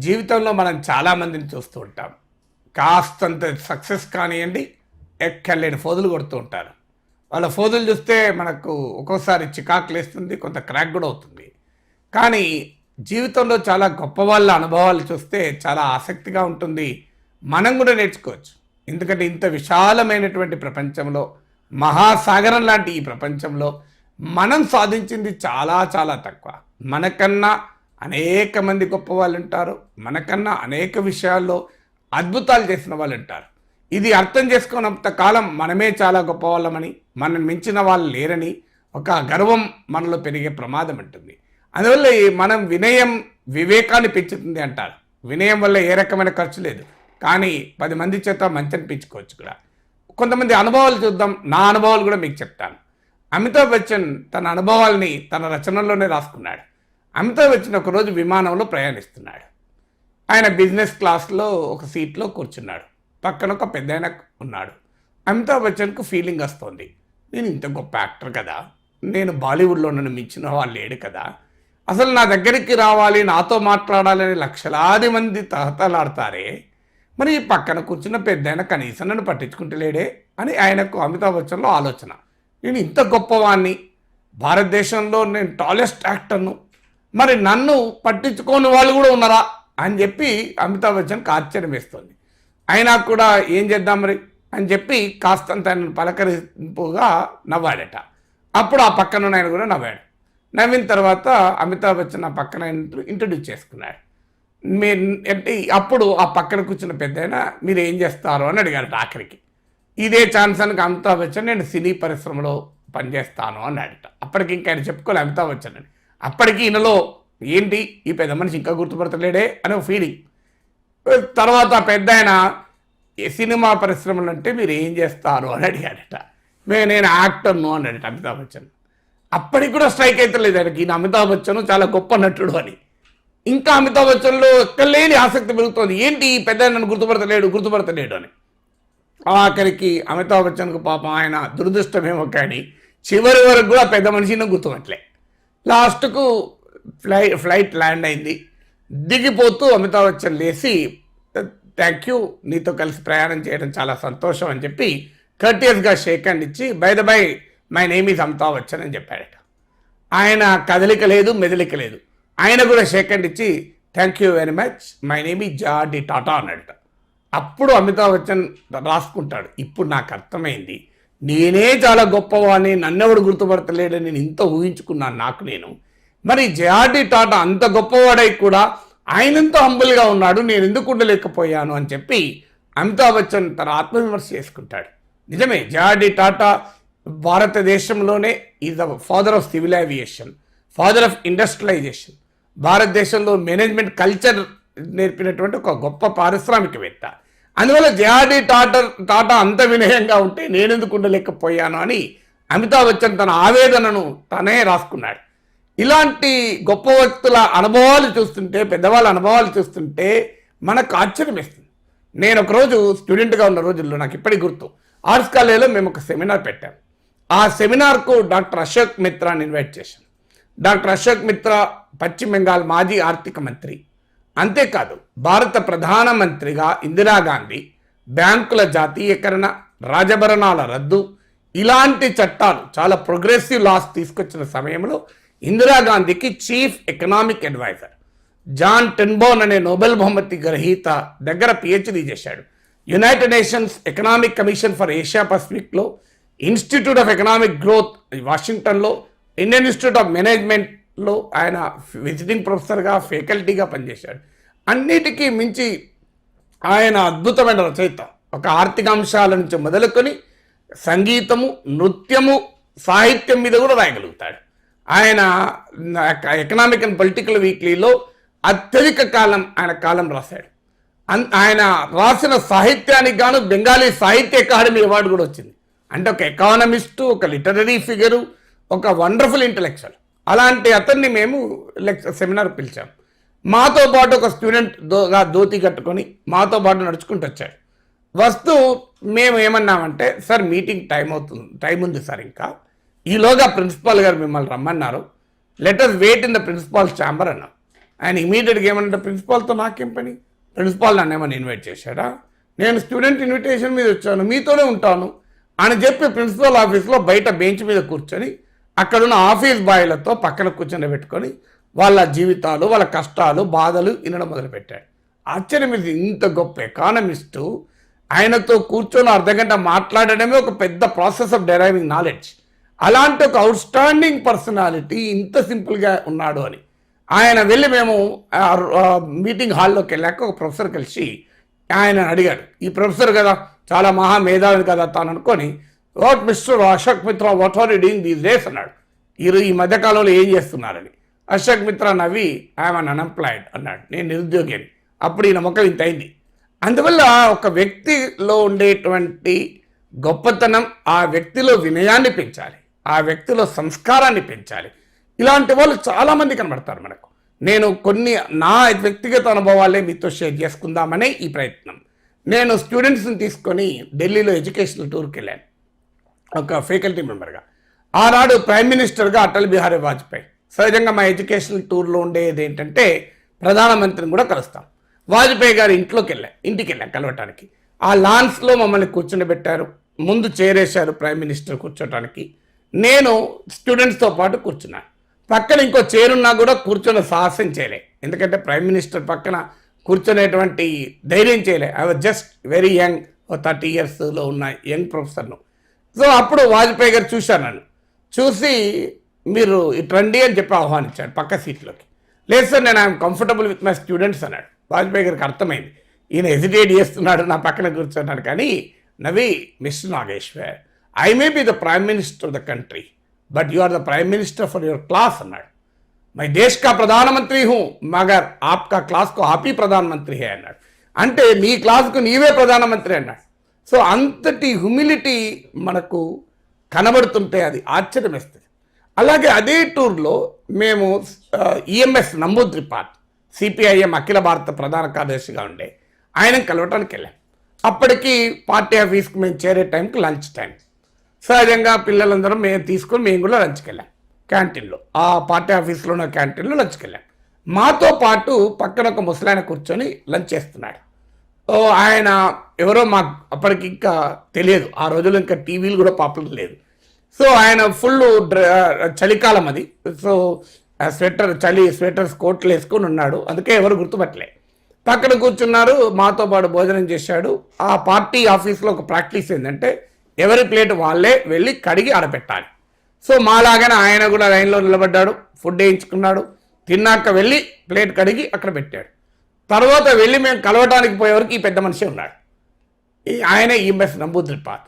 జీవితంలో మనం చాలామందిని చూస్తూ ఉంటాం. కాస్తంత సక్సెస్ కానియండి, ఎక్కలేని ఫోజులు కొడుతూ ఉంటారు. వాళ్ళ ఫోజులు చూస్తే మనకు ఒక్కోసారి చికాకులేస్తుంది, కొంత క్రాక్ కూడా అవుతుంది. కానీ జీవితంలో చాలా గొప్ప వాళ్ళ అనుభవాలు చూస్తే చాలా ఆసక్తిగా ఉంటుంది. మనం కూడా నేర్చుకోవచ్చు. ఎందుకంటే ఇంత విశాలమైనటువంటి ప్రపంచంలో, మహాసాగరం లాంటి ఈ ప్రపంచంలో మనం సాధించింది చాలా చాలా తక్కువ. మనకన్నా అనేక మంది గొప్ప వాళ్ళు ఉంటారు. మనకన్నా అనేక విషయాల్లో అద్భుతాలు చేసిన వాళ్ళు ఉంటారు. ఇది అర్థం చేసుకున్నంత కాలం మనమే చాలా గొప్ప వాళ్ళమని, మనం మించిన వాళ్ళు లేరని ఒక గర్వం మనలో పెరిగే ప్రమాదం ఉంటుంది. అందువల్ల మనం వినయం వివేకాన్ని పెంచుతుంది అంటారు. వినయం వల్ల ఏ రకమైన ఖర్చు లేదు, కానీ 10 మంది చేత మంచి అనిపించుకోవచ్చు కూడా. కొంతమంది అనుభవాలు చూద్దాం. నా అనుభవాలు కూడా మీకు చెప్తాను. అమితాబ్ బచ్చన్ తన అనుభవాల్ని తన రచనల్లోనే రాసుకున్నాడు. అమితాబ్ బచ్చన్ ఒకరోజు విమానంలో ప్రయాణిస్తున్నాడు. ఆయన బిజినెస్ క్లాస్లో ఒక సీట్లో కూర్చున్నాడు. పక్కన ఒక పెద్ద ఆయన ఉన్నాడు. అమితాబ్ బచ్చన్కు ఫీలింగ్ వస్తుంది, నేను ఇంత గొప్ప యాక్టర్ కదా, నేను బాలీవుడ్లో నన్ను మించిన వాళ్ళు లేడు కదా, అసలు నా దగ్గరికి రావాలి, నాతో మాట్లాడాలని లక్షలాది మంది తహతలాడతారే, మరి ఈ పక్కన కూర్చున్న పెద్ద ఆయన కనీసం నన్ను పట్టించుకుంటలేడే అని ఆయనకు అమితాబ్ బచ్చన్లో ఆలోచన. నేను ఇంత గొప్పవాణ్ణి, భారతదేశంలో నేను టాలెస్ట్ యాక్టర్ను, మరి నన్ను పట్టించుకోని వాళ్ళు కూడా ఉన్నారా అని చెప్పి అమితాబ్ బచ్చన్కి ఆశ్చర్యం వేస్తుంది. అయినా కూడా ఏం చేద్దాం మరి అని చెప్పి కాస్తంత ఆయన పలకరింపుగా నవ్వాడట. అప్పుడు ఆ పక్కన ఆయన కూడా నవ్వాడు. నవ్విన తర్వాత అమితాబ్ బచ్చన్ ఆ పక్కన ఇంట్రడ్యూస్ చేసుకున్నాడు. అంటే అప్పుడు ఆ పక్కన కూర్చున్న పెద్ద ఆయన మీరు ఏం చేస్తారు అని అడిగారట. ఆఖరికి ఇదే ఛాన్స్ అని అమితాబ్ బచ్చన్ నేను సినీ పరిశ్రమలో పనిచేస్తాను అన్నాడట. అప్పటికి ఇంకా ఆయన చెప్పుకోలే అమితాబ్ బచ్చన్ అని. అప్పటికి ఈయనలో ఏంటి ఈ పెద్ద మనిషి ఇంకా గుర్తుపడతలేడే అనే ఒక ఫీలింగ్. తర్వాత పెద్ద ఆయన సినిమా పరిశ్రమలు అంటే మీరు ఏం చేస్తారు అని అడిగాడట. నేను యాక్టర్ను అన్నాడట అమితాబ్ బచ్చన్. అప్పటికి కూడా స్ట్రైక్ అవుతలేదు ఆయనకి, ఈయన అమితాబ్ బచ్చన్ చాలా గొప్ప నటుడు అని. ఇంకా అమితాబ్ బచ్చన్లో ఎక్కలేని ఆసక్తి పెరుగుతోంది, ఏంటి ఈ పెద్ద నన్ను గుర్తుపడతలేడు అని. ఆఖరికి అమితాబ్ బచ్చన్కు పాపం ఆయన దురదృష్టమేమో కానీ చివరి వరకు కూడా పెద్ద మనిషిని గుర్తుపట్టలే. లాస్ట్కు ఫ్లైట్ ల్యాండ్ అయింది. దిగిపోతూ అమితాబ్ బచ్చన్ లేచి థ్యాంక్ యూ, నీతో కలిసి ప్రయాణం చేయడం చాలా సంతోషం అని చెప్పి కర్టియస్గా షేక్ హ్యాండ్ ఇచ్చి by the by my name is Amitabh Bachchan అని చెప్పాడట. ఆయన కదలిక లేదు, మెదలిక లేదు. ఆయన కూడా షేక్ హ్యాండ్ ఇచ్చి thank you very much my name is JRD Tata అన్నాడట. అప్పుడు అమితాబ్ బచ్చన్ రాసుకుంటాడు, ఇప్పుడు నాకు అర్థమైంది, నేనే చాలా గొప్పవాడిని, నన్నెవడు గుర్తుపడతలేడని నేను ఇంత ఊహించుకున్నాను నాకు నేను. మరి జార్డి టాటా అంత గొప్పవాడై కూడా ఆయనంత హంబుల్గా ఉన్నాడు, నేను ఎందుకు ఉండలేకపోయాను అని చెప్పి అమితాబ్ బచ్చన్ తన ఆత్మవిమర్శ చేసుకుంటాడు. నిజమే, జార్డి టాటా భారతదేశంలోనే is the father of civil aviation, father of industrialization, భారతదేశంలో మేనేజ్మెంట్ కల్చర్ నేర్పినటువంటి ఒక గొప్ప పారిశ్రామికవేత్త. అందువల్ల జార్డి టాటా అంత వినయంగా ఉంటే నేనెందుకు ఉండలేకపోయాను అని అమితాబ్ బచ్చన్ తన ఆవేదనను తనే రాసుకున్నాడు. ఇలాంటి గొప్ప వ్యక్తుల అనుభవాలు చూస్తుంటే, పెద్దవాళ్ళ అనుభవాలు చూస్తుంటే మనకు ఆశ్చర్యం వేస్తుంది. నేను ఒకరోజు స్టూడెంట్గా ఉన్న రోజుల్లో నాకు ఇప్పటికి గుర్తు, ఆర్ట్స్ కాలేజీలో మేము ఒక సెమినార్ పెట్టాం. ఆ సెమినార్కు డాక్టర్ అశోక్ మిత్రాని ఇన్వైట్ చేశాం. డాక్టర్ అశోక్ మిత్రా పశ్చిమ బెంగాల్ మాజీ ఆర్థిక మంత్రి. అంతేకాదు భారత ప్రధానమంత్రిగా ఇందిరాగాంధీ బ్యాంకుల జాతీయకరణ, రాజభరణాల రద్దు ఇలాంటి చట్టాలు, చాలా ప్రోగ్రెసివ్ లాస్ తీసుకొచ్చిన సమయంలో ఇందిరాగాంధీకి chief economic adviser Jan Tinbergen అనే నోబెల్ బహుమతి గ్రహీత దగ్గర పిహెచ్డీ చేశాడు. United Nations Economic Commission for Asia పసిఫిక్లో, ఇన్స్టిట్యూట్ ఆఫ్ ఎకనామిక్ గ్రోత్ వాషింగ్టన్లో, ఇండియన్ ఇన్స్టిట్యూట్ ఆఫ్ మేనేజ్మెంట్లో ఆయన విజిటింగ్ ప్రొఫెసర్గా, ఫ్యాకల్టీగా పనిచేశాడు. అన్నిటికీ మించి ఆయన అద్భుతమైన రచయిత. ఒక ఆర్థిక అంశాల నుంచి మొదలుకొని సంగీతము, నృత్యము, సాహిత్యం మీద కూడా రాయగలుగుతాడు. ఆయన ఎకనామిక్ అండ్ పొలిటికల్ వీక్లీలో అత్యధిక కాలం ఆయన కాలం రాశాడు. ఆయన రాసిన సాహిత్యానికి గాను బెంగాలీ సాహిత్య అకాడమీ అవార్డు కూడా వచ్చింది. అంటే ఒక ఎకానమిస్టు, ఒక లిటరరీ ఫిగరు, ఒక వండర్ఫుల్ ఇంటలెక్చువల్. అలాంటి అతన్ని మేము సెమినార్ పిలిచాం. మాతో పాటు ఒక స్టూడెంట్ ధోతి కట్టుకొని మాతో పాటు నడుచుకుంటూ వచ్చాడు. వస్తూ మేము ఏమన్నామంటే, సార్ మీటింగ్ టైం ఉంది సార్, ఇంకా ఈలోగా ప్రిన్సిపాల్ గారు మిమ్మల్ని రమ్మన్నారు, let us wait in the principal's chamber అన్నాం. ఆయన ఇమీడియట్గా ఏమన్నా ప్రిన్సిపాల్తో నాకేం పని, ప్రిన్సిపాల్ నన్ను ఏమన్నా ఇన్వైట్ చేశాడా, నేను స్టూడెంట్ ఇన్విటేషన్ మీద వచ్చాను, మీతోనే ఉంటాను అని చెప్పి ప్రిన్సిపల్ ఆఫీస్లో బయట బెంచ్ మీద కూర్చొని అక్కడున్న ఆఫీస్ బాయ్లతో పక్కన కూర్చొని పెట్టుకొని వాళ్ళ జీవితాలు, వాళ్ళ కష్టాలు, బాధలు వినడం మొదలుపెట్టాడు. ఆశ్చర్యం, ఇది ఇంత గొప్ప ఎకానమిస్టు ఆయనతో కూర్చొని అర్ధగంట మాట్లాడడమే ఒక పెద్ద ప్రాసెస్ ఆఫ్ డెరైవింగ్ నాలెడ్జ్. అలాంటి ఒక అవుట్ స్టాండింగ్ పర్సనాలిటీ ఇంత సింపుల్గా ఉన్నాడు అని ఆయన వెళ్ళి మేము మీటింగ్ హాల్లోకి వెళ్ళాక ఒక ప్రొఫెసర్ కలిసి ఆయన అడిగాడు. ఈ ప్రొఫెసర్ కదా, చాలా మహా మేధావి కదా తాను అనుకొని, what mister Ashok Mitra, what are you doing these days అన్నాడు. ఈ మధ్యకాలంలో ఏం చేస్తున్నారని. అశోక్ మిత్ర నవ్వి, ఐఎమ్ అన్ అన్ఎంప్లాయిడ్ అన్నాడు, నేను నిరుద్యోగి అని. అప్పుడు ఈయన మొక్క ఇంత అయింది. అందువల్ల ఒక వ్యక్తిలో ఉండేటువంటి గొప్పతనం, ఆ వ్యక్తిలో వినయాన్ని పెంచాలి, ఆ వ్యక్తిలో సంస్కారాన్ని పెంచాలి. ఇలాంటి వాళ్ళు చాలామంది కనబడతారు మనకు. నేను కొన్ని నా వ్యక్తిగత అనుభవాలే మీతో షేర్ చేసుకుందామనే ఈ ప్రయత్నం. నేను స్టూడెంట్స్ని తీసుకొని ఢిల్లీలో ఎడ్యుకేషనల్ టూర్కి వెళ్ళాను ఒక ఫ్యాకల్టీ మెంబర్గా. ఆనాడు ప్రైమ్ మినిస్టర్గా అటల్ బిహారీ వాజ్పేయి. సహజంగా మా ఎడ్యుకేషనల్ టూర్లో ఉండేది ఏంటంటే ప్రధానమంత్రిని కూడా కలుస్తాం. వాజ్పేయి గారి ఇంటికి వెళ్ళాం కలవటానికి. ఆ లాన్స్లో మమ్మల్ని కూర్చుని పెట్టారు, ముందు చేరేశారు ప్రైమ్ మినిస్టర్ కూర్చోటానికి. నేను స్టూడెంట్స్తో పాటు కూర్చున్నాను. పక్కన ఇంకో చేరున్నా కూడా కూర్చొని సాహసం చేయలే, ఎందుకంటే ప్రైమ్ మినిస్టర్ పక్కన కూర్చొనేటువంటి ధైర్యం చేయలే. I was just very young, 30 yearsలో ఉన్న యంగ్ ప్రొఫెసర్ను. సో అప్పుడు వాజ్పేయి గారు చూశాను, నన్ను చూసి మీరు ఇటు రండి అని చెప్పి ఆహ్వానించాడు పక్క సీట్లోకి. లేదు సార్, నేను I'm comfortable with my students అన్నాడు. వాజ్పేయి గారికి అర్థమైంది ఈయన హెజిటేట్ చేస్తున్నాడు నా పక్కన కూర్చున్నాడు. కానీ నవి, mister Nageshwar, I may be the prime minister of the country but you are the prime minister for your class అన్నాడు. मैं देश का प्रधानमंत्री हूं मगर आपका क्लास को आप ही प्रधानमंत्री है అన్నాడు. అంటే నీ క్లాస్కు నీవే ప్రధానమంత్రి అన్నాడు. సో అంతటి హ్యూమిలిటీ మనకు కనబడుతుంటే అది ఆశ్చర్యం వేస్తుంది. అలాగే అదే టూర్లో మేము ఈఎంఎస్ నంబూద్రిపాద్, సిపిఐఎం అఖిల భారత ప్రధాన కార్యదర్శిగా ఉండే ఆయన కలవటానికి వెళ్ళాం. అప్పటికి పార్టీ ఆఫీస్కి మేము చేరే టైంకి లంచ్ టైం. సహజంగా పిల్లలందరం మేము కూడా లంచ్కి వెళ్ళాం క్యాంటీన్లో, ఆ పార్టీ ఆఫీస్లో ఉన్న క్యాంటీన్లో లంచ్కి వెళ్ళాం. మాతో పాటు పక్కన ఒక ముసలాయన కూర్చొని లంచ్ చేస్తున్నాడు. ఆయన ఎవరో మాకు అప్పటికి ఇంకా తెలియదు, ఆ రోజుల్లో ఇంకా టీవీలు కూడా పాపులర్ లేదు. సో ఆయన ఫుల్ చలికాలం అది, సో స్వెటర్స్ కోట్లు వేసుకొని ఉన్నాడు, అందుకే ఎవరు గుర్తుపట్టలే. పక్కన కూర్చున్నారు, మాతో పాటు భోజనం చేశాడు. ఆ పార్టీ ఆఫీస్లో ఒక ప్రాక్టీస్ ఏంటంటే ఎవరి ప్లేట్ వాళ్ళే వెళ్ళి కడిగి ఆడపెట్టాలి. సో మాలాగానే ఆయన కూడా లైన్లో నిలబడ్డాడు, ఫుడ్ వేయించుకున్నాడు, తిన్నాక వెళ్ళి ప్లేట్ కడిగి అక్కడ పెట్టాడు. తర్వాత వెళ్ళి మేము కలవటానికి పోయేవరకు ఈ పెద్ద మనిషి ఉన్నాడు. ఆయనే ఈఎంఎస్ నంబూద్రిపాద్,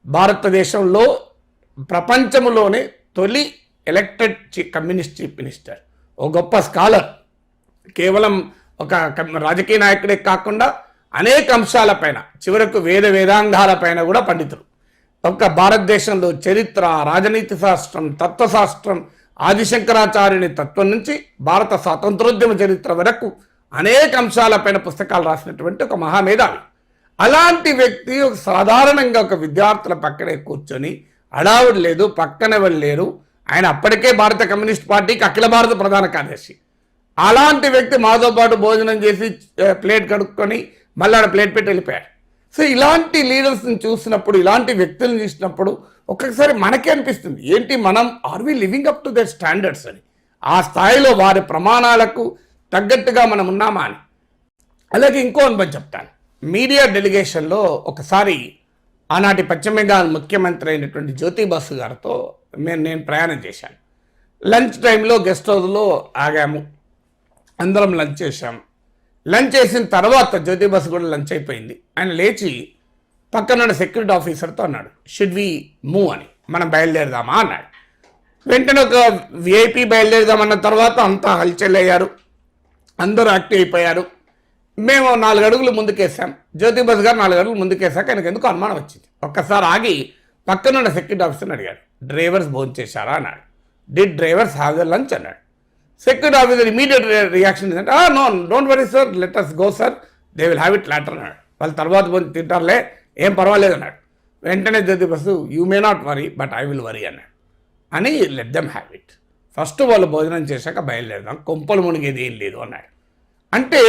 భారతదేశంలో ప్రపంచంలోనే తొలి ఎలక్టెడ్ కమ్యూనిస్ట్ చీఫ్ మినిస్టర్, ఓ గొప్ప స్కాలర్. కేవలం ఒక రాజకీయ నాయకుడే కాకుండా అనేక అంశాలపైన, చివరకు వేదాంగాలపైన కూడా పండితుడు. ఒక భారతదేశంలో చరిత్ర, రాజనీతి శాస్త్రం, తత్వశాస్త్రం, ఆదిశంకరాచార్యుని తత్వం నుంచి భారత స్వాతంత్రోద్యమ చరిత్ర వరకు అనేక అంశాలపైన పుస్తకాలు రాసినటువంటి ఒక మహామేధావి. అలాంటి వ్యక్తి ఒక సాధారణంగా ఒక విద్యార్థుల పక్కనే కూర్చొని, హడావుడి లేదు, పక్కన వెళ్ళలేరు. ఆయన అప్పటికే భారత కమ్యూనిస్ట్ పార్టీకి అఖిల భారత ప్రధాన కార్యదర్శి. అలాంటి వ్యక్తి మాతో పాటు భోజనం చేసి ప్లేట్ కడుక్కొని మళ్ళీ ప్లేట్ పెట్టి వెళ్ళిపోయాడు. సో ఇలాంటి లీడర్స్ని చూసినప్పుడు, ఇలాంటి వ్యక్తులను చూసినప్పుడు ఒక్కొక్కసారి మనకే అనిపిస్తుంది, ఏంటి మనం are we living up to their standards అని, ఆ స్థాయిలో వారి ప్రమాణాలకు తగ్గట్టుగా మనం ఉన్నామా అని. అలాగే ఇంకో అనుభవం చెప్తాను. మీడియా డెలిగేషన్లో ఒకసారి ఆనాటి పశ్చిమ బెంగాల్ ముఖ్యమంత్రి అయినటువంటి జ్యోతి బసు గారితో నేను ప్రయాణం చేశాను. లంచ్ టైంలో గెస్ట్ హౌస్లో ఆగాము, అందరం లంచ్ చేశాము. లంచ్ చేసిన తర్వాత జ్యోతి బసు కూడా లంచ్ అయిపోయింది. ఆయన లేచి పక్కన సెక్యూరిటీ ఆఫీసర్తో అన్నాడు, షుడ్ వి మూవ్ అని, మనం బయలుదేరదామా అన్నాడు. వెంటనే ఒక విఐపి బయలుదేరదామన్న తర్వాత అంతా హల్చల్ అయ్యారు, అందరూ యాక్టివ్ అయిపోయారు. మేము 4 అడుగులు ముందుకేసాం, జ్యోతి బసు గారు 4 అడుగులు ముందుకేసాక ఆయనకు ఎందుకు అనుమానం వచ్చింది. ఒక్కసారి ఆగి పక్కనున్న సెక్యూరిటీ ఆఫీసర్ని అడిగాడు, డ్రైవర్స్ భోజనం చేశారా అన్నాడు. Did drivers have the lunch అన్నాడు. సెక్యూరిటీ ఆఫీసర్ ఇమీడియట్ రియాక్షన్ ఏంటంటే, no don't worry sir, let us go sir, they will have it later అన్నాడు. వాళ్ళు తర్వాత తింటారులే, ఏం పర్వాలేదు అన్నాడు. వెంటనే Jyoti Basu, you may not worry but I will worry అన్నాడు. అని let them have it. First వాళ్ళు భోజనం చేశాక బయలుదేరదాం, కొంపలు మునిగేది ఏం లేదు అన్నాడు. అంటే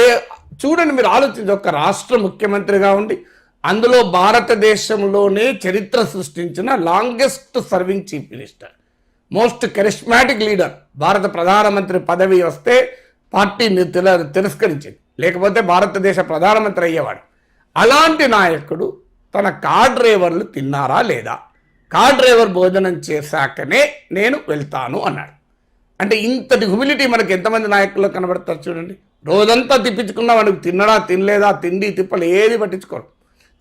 చూడండి, మీరు ఆలోచించి, ఒక రాష్ట్ర ముఖ్యమంత్రిగా ఉండి అందులో భారతదేశంలోనే చరిత్ర సృష్టించిన longest serving chief minister, most charismatic leader, భారత ప్రధానమంత్రి పదవి వస్తే పార్టీని తిరస్కరించింది, లేకపోతే భారతదేశ ప్రధానమంత్రి అయ్యేవాడు. అలాంటి నాయకుడు తన కార్ డ్రైవర్లు తిన్నారా లేదా, కార్ డ్రైవర్ భోజనం చేశాకనే నేను వెళ్తాను అన్నాడు. అంటే ఇంతటి హ్యూమిలిటీ మనకి ఎంతమంది నాయకుల్లో కనబడతారు చూడండి. రోజంతా తిప్పించుకున్నా వాడికి తిన్నడా తినలేదా, తిండి తిప్పలు ఏది పట్టించుకోరు.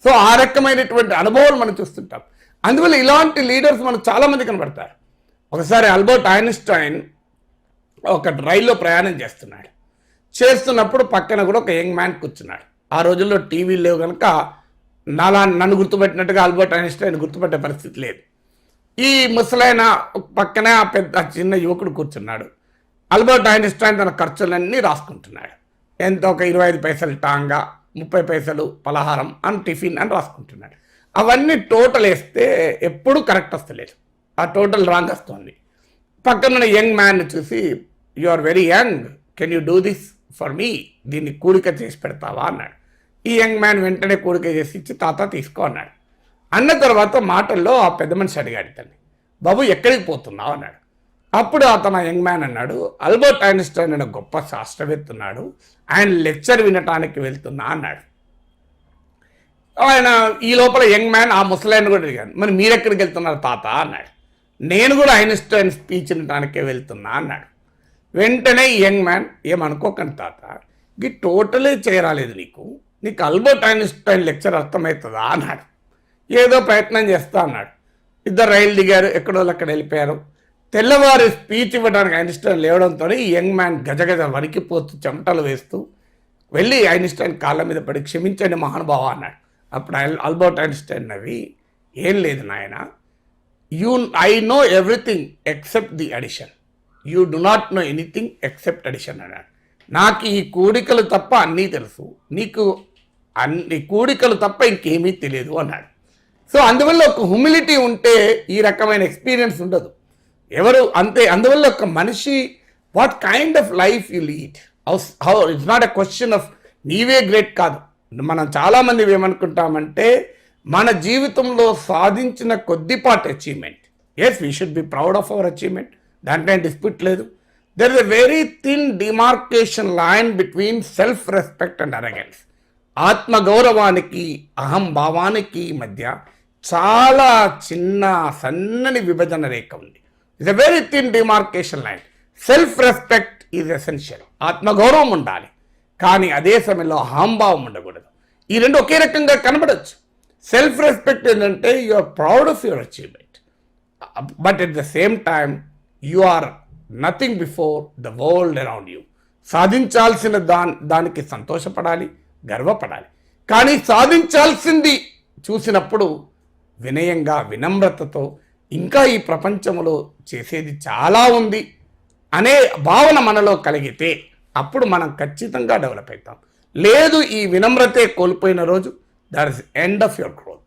సో ఆ రకమైనటువంటి అనుభవాలు మనం చూస్తుంటాం. అందువల్ల ఇలాంటి లీడర్స్ మనకు చాలామంది కనబడతారు. ఒకసారి ఆల్బర్ట్ ఐన్స్టైన్ ఒక రైల్లో ప్రయాణం చేస్తున్నప్పుడు పక్కన కూడా ఒక యంగ్ మ్యాన్ కూర్చున్నాడు. ఆ రోజుల్లో టీవీలు లేవు కనుక నన్ను గుర్తుపెట్టినట్టుగా ఆల్బర్ట్ ఐన్స్టైన్ గుర్తుపెట్టే పరిస్థితి లేదు. ఈ ముసలైన పక్కనే ఆ చిన్న యువకుడు కూర్చున్నాడు. ఆల్బర్ట్ ఐన్స్టైన్ తన ఖర్చులన్నీ రాసుకుంటున్నాడు. ఎంత, ఒక 25 పైసలు టాంగా, 30 పైసలు పలహారం అని, టిఫిన్ అని రాసుకుంటున్నాడు. అవన్నీ టోటల్ వేస్తే ఎప్పుడూ కరెక్ట్ వస్తలేదు, ఆ టోటల్ రాంగ్ వస్తుంది. పక్కన యంగ్ మ్యాన్ చూసి, you are very young, can you do this for me, దీన్ని కూడిక చేసి పెడతావా అన్నాడు. ఈ యంగ్ మ్యాన్ వెంటనే కూడిక చేసి ఇచ్చి, తాత తీసుకో అన్నాడు. అన్న తర్వాత మాటల్లో ఆ పెద్ద మనిషి అడిగాడు తల్లి, బాబు ఎక్కడికి పోతున్నావు అన్నాడు. అప్పుడు అతను యంగ్ మ్యాన్ అన్నాడు, ఆల్బర్ట్ ఐన్స్టైన్ అనే గొప్ప శాస్త్రవేత్త ఉన్నాడు, ఆయన లెక్చర్ వినటానికి వెళ్తున్నా అన్నాడు. ఆయన ఈ లోపల యంగ్ మ్యాన్ ఆ ముసలాయన కూడా అడిగాను, మరి మీరెక్కడికి వెళ్తున్నారు తాత అన్నాడు. నేను కూడా ఐన్స్టైన్ స్పీచ్ వినటానికే వెళ్తున్నా అన్నాడు. వెంటనే యంగ్ మ్యాన్, ఏమనుకోకండి తాత, ఇది టోటలే చేరాలేదు, నీకు ఆల్బర్ట్ ఐన్స్టైన్ లెక్చర్ అర్థమవుతుందా అన్నాడు. ఏదో ప్రయత్నం చేస్తా అన్నాడు. ఇద్దరు రైలు దిగారు, ఎక్కడో అక్కడ వెళ్ళిపోయారు. తెల్లవారి స్పీచ్ ఇవ్వడానికి ఐన్స్టైన్ లేవడంతో ఈ యంగ్ మ్యాన్ గజగజ వణికిపోతూ చెమటలు వేస్తూ వెళ్ళి ఐన్స్టైన్ కాళ్ళ మీద పడి, క్షమించండి మహానుభావ అన్నాడు. అప్పుడు ఆల్బర్ట్ ఐన్స్టైన్ నవ్వి, ఏం లేదు నాయన, I know everything except the addition, you do not know anything except addition అన్నాడు. నాకు ఈ కూడికలు తప్ప అన్నీ తెలుసు, నీకు అన్ని కూడికలు తప్ప ఇంకేమీ తెలియదు అన్నాడు. సో అందువల్ల ఒక హ్యూమిలిటీ ఉంటే ఈ రకమైన ఎక్స్పీరియన్స్ ఉండదు ఎవరు అంతే. అందువల్ల ఒక మనిషి what kind of life you lead, how it's not a question of నీవే గ్రేట్ కాదు. మనం చాలామంది ఏమనుకుంటామంటే మన జీవితంలో సాధించిన కొద్దిపాటి achievement, yes we should be proud of our achievement, దాంట్లో డిస్ప్యూట్ లేదు. There is a very thin demarcation line between self respect and arrogance. ఆత్మగౌరవానికి అహంభావానికి మధ్య చాలా చిన్న సన్నని విభజన రేఖ ఉంది. It's a very thin demarcation line. Self respect is essential, ఆత్మగౌరవం ఉండాలి, కానీ అదే సమయంలో అహంభావం ఉండకూడదు. ఈ రెండు ఒకే రకంగా కనబడచ్చు. సెల్ఫ్ రెస్పెక్ట్ ఏంటంటే you are proud of your achievement, but at the same time you are nothing before the world around you. సాధించాల్సిన దానికి సంతోషపడాలి, గర్వపడాలి, కానీ సాధించాల్సింది చూసినప్పుడు వినయంగా, వినమ్రతతో, ఇంకా ఈ ప్రపంచంలో చేసేది చాలా ఉంది అనే భావన మనలో కలిగితే అప్పుడు మనం ఖచ్చితంగా డెవలప్ అవుతాం. లేదు, ఈ వినమ్రతే కోల్పోయిన రోజు that is end of your growth.